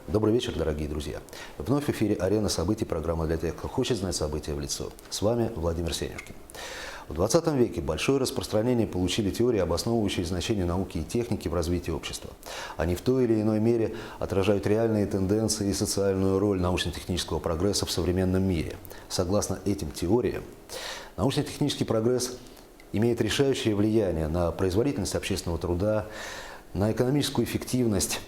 Добрый вечер, дорогие друзья. Вновь в эфире «Арена событий», программа для тех, кто хочет знать события в лицо. С вами Владимир Сенюшкин. В 20 веке большое распространение получили теории, обосновывающие значение науки и техники в развитии общества. Они в той или иной мере отражают реальные тенденции и социальную роль научно-технического прогресса в современном мире. Согласно этим теориям, научно-технический прогресс имеет решающее влияние на производительность общественного труда, на экономическую эффективность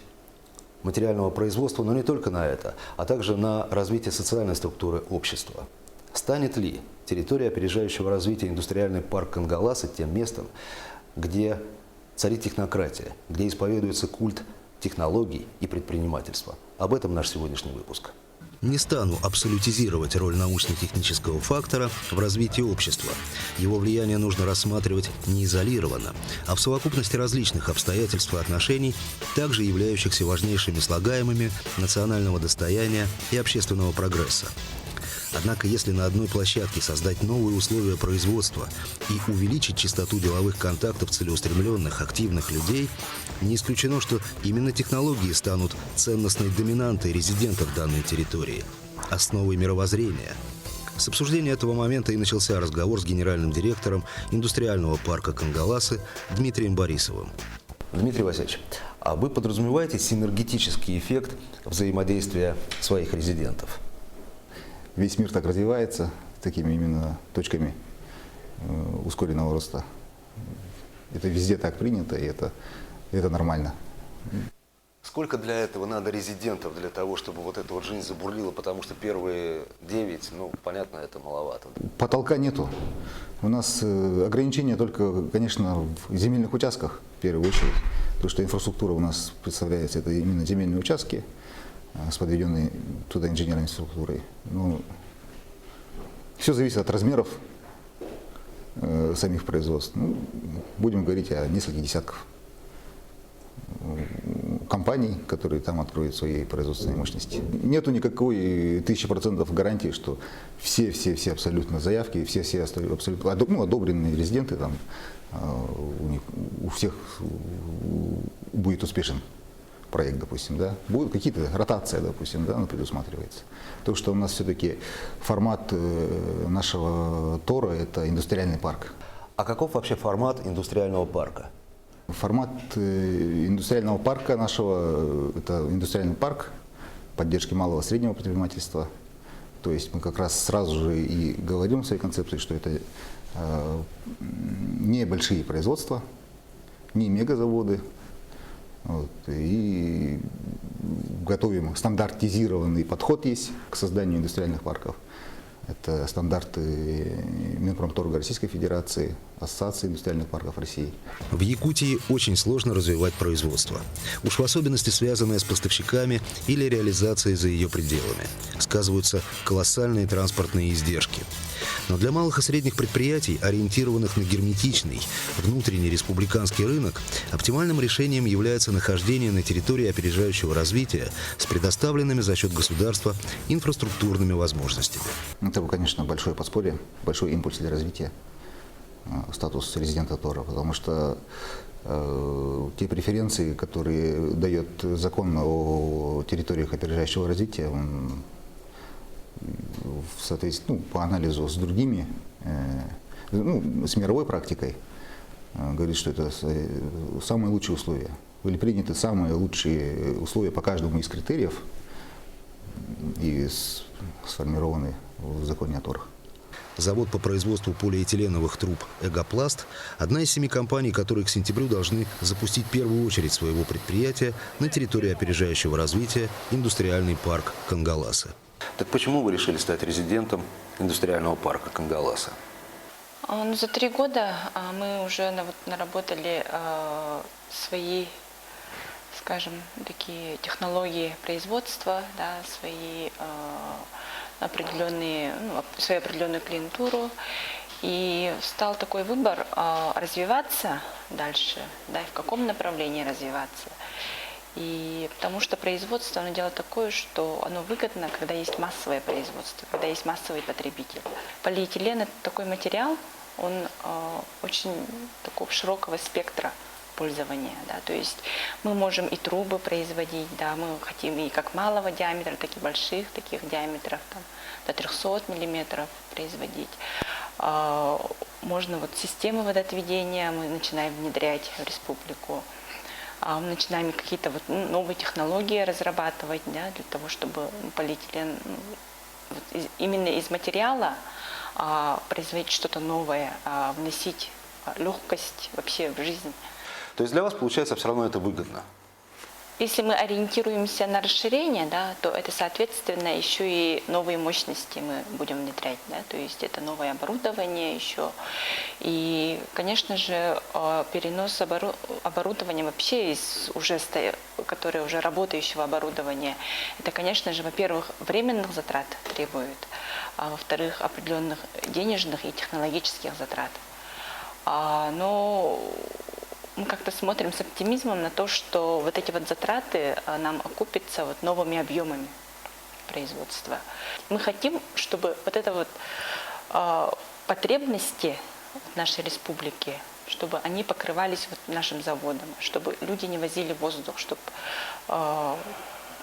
материального производства, но не только на это, а также на развитие социальной структуры общества. Станет ли территория опережающего развития индустриальный парк Кангаласы тем местом, где царит технократия, где исповедуется культ технологий и предпринимательства? Об этом наш сегодняшний выпуск. Не стану абсолютизировать роль научно-технического фактора в развитии общества. Его влияние нужно рассматривать не изолированно, а в совокупности различных обстоятельств и отношений, также являющихся важнейшими слагаемыми национального достояния и общественного прогресса. Однако, если на одной площадке создать новые условия производства и увеличить частоту деловых контактов целеустремленных, активных людей, не исключено, что именно технологии станут ценностной доминантой резидентов данной территории, основой мировоззрения. С обсуждения этого момента и начался разговор с генеральным директором индустриального парка Кангаласы Дмитрием Борисовым. Дмитрий Васильевич, а вы подразумеваете синергетический эффект взаимодействия своих резидентов? Весь мир так развивается, такими именно точками ускоренного роста. Это везде так принято, и это нормально. Сколько для этого надо резидентов, для того, чтобы вот эта вот жизнь забурлила, потому что первые 9, понятно, это маловато. Потолка нету. У нас ограничения только, конечно, в земельных участках, в первую очередь. Потому что инфраструктура у нас представляется, это именно земельные участки с подведенной туда инженерной структурой. Все зависит от размеров самих производств. Будем говорить о нескольких десятков компаний, которые там откроют свои производственные мощности. Нету никакой 1000% гарантии, что все абсолютно заявки, все абсолютно одобренные резиденты, там, у всех будет успешен проект, допустим, да, будут какие-то ротация, допустим, да, она предусматривается. То, что у нас все-таки формат нашего ТОРа – это индустриальный парк. А каков вообще формат индустриального парка? Формат индустриального парка нашего – это индустриальный парк поддержки малого и среднего предпринимательства. То есть мы как раз сразу же и говорим в своей концепции, что это не большие производства, не мегазаводы. И готовим стандартизированный подход есть к созданию индустриальных парков. Это стандарты Минпромторга Российской Федерации, Ассоциации индустриальных парков России. В Якутии очень сложно развивать производство. Уж в особенности связанное с поставщиками или реализацией за ее пределами. Сказываются колоссальные транспортные издержки. Но для малых и средних предприятий, ориентированных на герметичный, внутренний республиканский рынок, оптимальным решением является нахождение на территории опережающего развития с предоставленными за счет государства инфраструктурными возможностями. Это, конечно, большое подспорье, большой импульс для развития статуса резидента ТОРа, потому что те преференции, которые дает закон о территориях опережающего развития, он в соответствии, по анализу с другими, с мировой практикой, говорит, что это самые лучшие условия. Были приняты самые лучшие условия по каждому из критериев и сформированы в законе о ТОРах. Завод по производству полиэтиленовых труб «Эгопласт» – одна из 7 компаний, которые к сентябрю должны запустить первую очередь своего предприятия на территории опережающего развития индустриальный парк Кангаласы. Так почему вы решили стать резидентом индустриального парка Кангаласа? За 3 года мы уже наработали свои, скажем, такие технологии производства, да, свою определенную клиентуру. И стал такой выбор развиваться дальше, да, и в каком направлении развиваться. И потому что производство, оно дело такое, что оно выгодно, когда есть массовое производство, когда есть массовый потребитель. Полиэтилен – это такой материал, он очень такого широкого спектра пользования. Да? То есть мы можем и трубы производить, да, мы хотим и как малого диаметра, так и больших таких диаметров, там, до 300 миллиметров производить. Можно вот системы водоотведения мы начинаем внедрять в республику. Мы начинаем какие-то вот новые технологии разрабатывать, да, для того, чтобы полиэтилен именно из материала производить что-то новое, вносить легкость вообще в жизнь. То есть для вас, получается, все равно это выгодно? Если мы ориентируемся на расширение, да, то это, соответственно, еще и новые мощности мы будем внедрять. Да, то есть это новое оборудование еще. И, конечно же, перенос оборудования вообще из которое уже работающего оборудования, это, конечно же, во-первых, временных затрат требует, а во-вторых, определенных денежных и технологических затрат. Но мы как-то смотрим с оптимизмом на то, что вот эти вот затраты нам окупятся вот новыми объемами производства. Мы хотим, чтобы вот это вот потребности нашей республики, чтобы они покрывались вот нашим заводом, чтобы люди не возили воздух, чтобы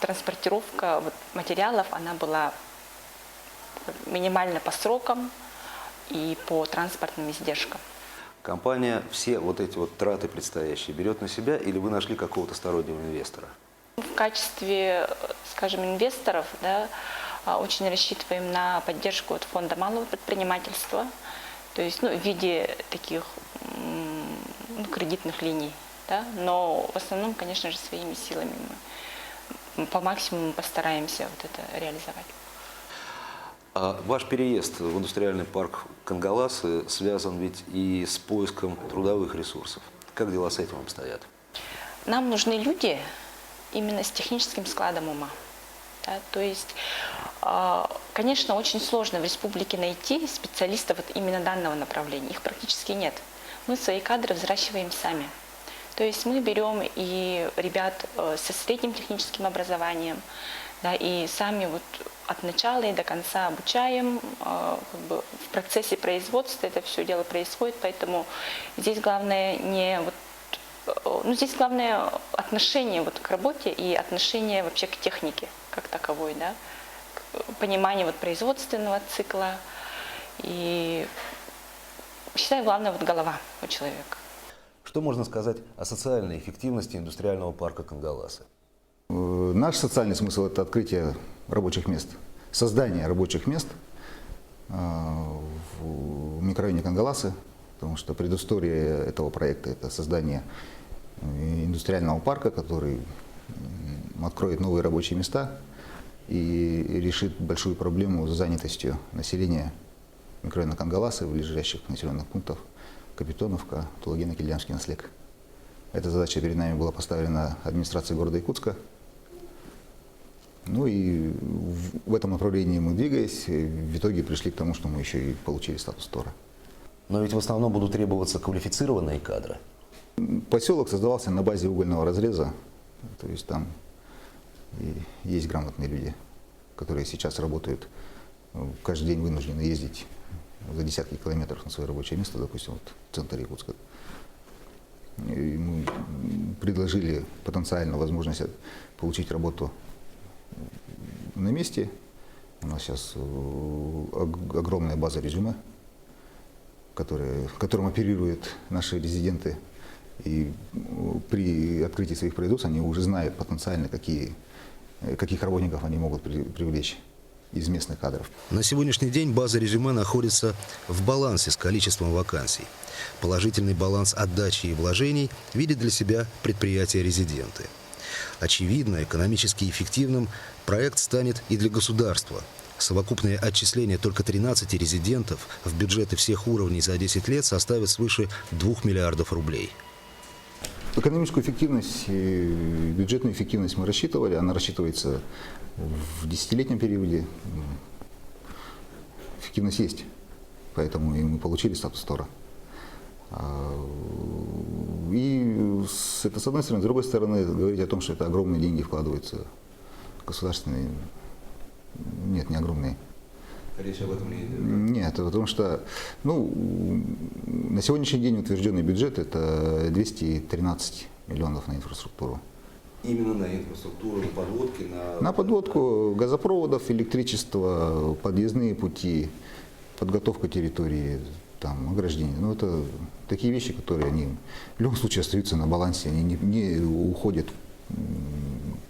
транспортировка вот материалов она была минимальна по срокам и по транспортным издержкам. Компания все вот эти вот траты предстоящие берет на себя, или вы нашли какого-то стороннего инвестора? В качестве, скажем, инвесторов, да, очень рассчитываем на поддержку от фонда малого предпринимательства, то есть в виде таких кредитных линий, да, но в основном, конечно же, своими силами мы по максимуму постараемся вот это реализовать. Ваш переезд в индустриальный парк Кангаласы связан ведь и с поиском трудовых ресурсов. Как дела с этим обстоят? Нам нужны люди именно с техническим складом ума. Да? То есть, конечно, очень сложно в республике найти специалистов вот именно данного направления. Их практически нет. Мы свои кадры взращиваем сами. То есть мы берем и ребят со средним техническим образованием, да, и сами вот от начала и до конца обучаем, как бы в процессе производства это все дело происходит, поэтому здесь главное здесь главное отношение вот к работе и отношение вообще к технике как таковой, да, понимание вот производственного цикла, и считаю, главное вот голова у человека. Что можно сказать о социальной эффективности индустриального парка Кангаласы? Наш социальный смысл – это открытие рабочих мест, создание рабочих мест в микрорайоне Кангаласы, потому что предыстория этого проекта – это создание индустриального парка, который откроет новые рабочие места и решит большую проблему с занятостью населения микрорайона Кангаласы, ближайших населенных пунктов Капитоновка, Тулагина-Кильямский наслег. Эта задача перед нами была поставлена администрацией города Якутска. Ну и в этом направлении мы двигаясь, в итоге пришли к тому, что мы еще и получили статус ТОРа. Но ведь в основном будут требоваться квалифицированные кадры. Поселок создавался на базе угольного разреза, то есть там и есть грамотные люди, которые сейчас работают, каждый день вынуждены ездить за десятки километров на свое рабочее место, допустим, вот в центре Якутска. И мы предложили потенциально возможность получить работу на месте. У нас сейчас огромная база резюме, которым оперируют наши резиденты. И при открытии своих производств они уже знают потенциально, каких работников они могут привлечь из местных кадров. На сегодняшний день база резюме находится в балансе с количеством вакансий. Положительный баланс отдачи и вложений видят для себя предприятия-резиденты. Очевидно, экономически эффективным проект станет и для государства. Совокупное отчисление только 13 резидентов в бюджеты всех уровней за 10 лет составит свыше 2 миллиардов рублей. Экономическую эффективность и бюджетную эффективность мы рассчитывали. Она рассчитывается в 10-летнем периоде. Эффективность есть, поэтому и мы получили статус ТОРа. И это с одной стороны. С другой стороны, говорить о том, что это огромные деньги вкладываются государственные, нет, не огромные. Речь об этом не идет. Нет, потому что на сегодняшний день утвержденный бюджет – это 213 миллионов на инфраструктуру. Именно на инфраструктуру, на подводки, На подводку газопроводов, электричество, подъездные пути, подготовка территории, там, ограждение. Это такие вещи, которые они в любом случае остаются на балансе, они не уходят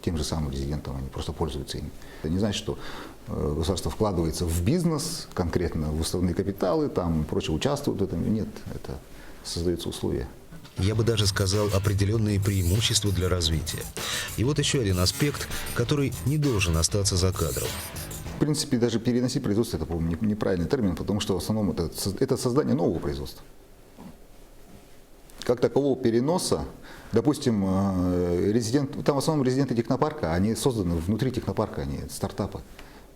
тем же самым резидентам, они просто пользуются ими. Это не значит, что государство вкладывается в бизнес, конкретно в уставные капиталы, там, прочее, участвует в этом. Нет, это создаются условия. Я бы даже сказал, определенные преимущества для развития. И вот еще один аспект, который не должен остаться за кадром. В принципе, даже переносить производство, это, по-моему, неправильный термин, потому что в основном это создание нового производства. Как такового переноса, допустим, там в основном резиденты технопарка, они созданы внутри технопарка, они стартапы,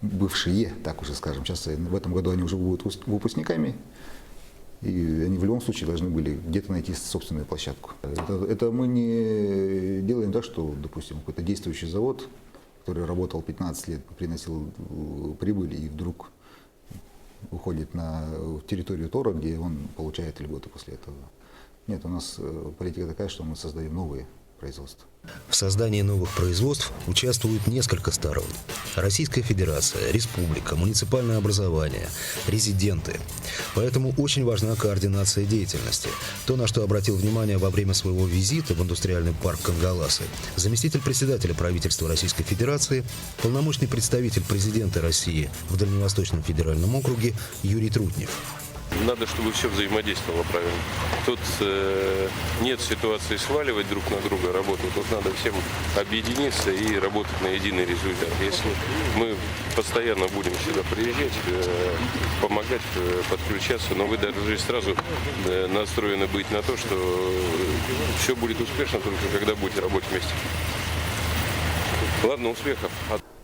бывшие, так уже скажем. Сейчас в этом году они уже будут выпускниками, и они в любом случае должны были где-то найти собственную площадку. Это мы не делаем так, что, допустим, какой-то действующий завод, который работал 15 лет, приносил прибыль и вдруг уходит на территорию ТОРа, где он получает льготы после этого. Нет, у нас политика такая, что мы создаем новые производства. В создании новых производств участвуют несколько сторон. Российская Федерация, республика, муниципальное образование, резиденты. Поэтому очень важна координация деятельности. То, на что обратил внимание во время своего визита в индустриальный парк Кангаласы заместитель председателя правительства Российской Федерации, полномочный представитель президента России в Дальневосточном федеральном округе Юрий Трутнев. Надо, чтобы все взаимодействовало правильно. Тут нет ситуации сваливать друг на друга работу. Тут надо всем объединиться и работать на единый результат. Если мы постоянно будем сюда приезжать, помогать, подключаться, но вы даже сразу настроены быть на то, что все будет успешно только когда будете работать вместе. Ладно, успехов.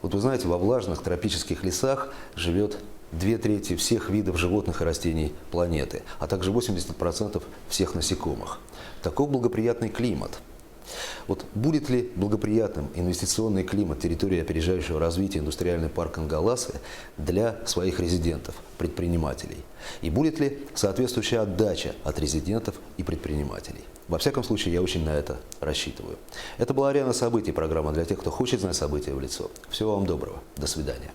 Вот вы знаете, во влажных тропических лесах живет 2/3 всех видов животных и растений планеты, а также 80% всех насекомых. Таков благоприятный климат. Вот будет ли благоприятным инвестиционный климат территории опережающего развития индустриальный парк Кангаласы для своих резидентов, предпринимателей? И будет ли соответствующая отдача от резидентов и предпринимателей? Во всяком случае, я очень на это рассчитываю. Это была «Арена событий», программа для тех, кто хочет знать события в лицо. Всего вам доброго. До свидания.